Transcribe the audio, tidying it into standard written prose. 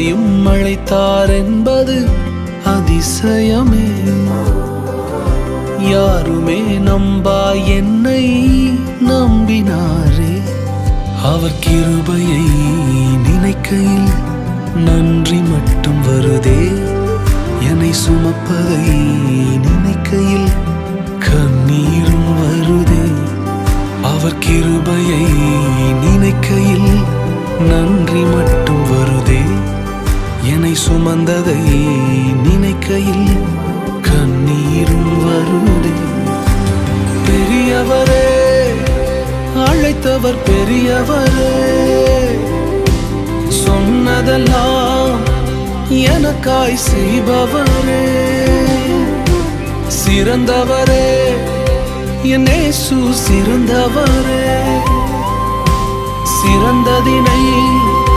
என்னையும் அழைத்தார் என்பது அதிசயமே. யாருமே நம்பா என்னை நம்பினாரே. அவர் கிருபையை நினைக்கையில் நன்றி மட்டும் வருதே. என்னை சுமப்பதை நினைக்கையில் கண்ணீரும் வருதே. அவர் கிருபையை நினைக்கையில் நன்றி மட்டும் வருதே. என்னை சுமந்ததை நினைக்கையில் கண்ணீரும் வருதே. பெரியவரே, அழைத்தவர் பெரியவரே, சொன்னதெல்லாம் எனக்காய் செய்பவரே. சிறந்தவரே, என் இயேசு சிறந்தவரே. சிறந்ததினை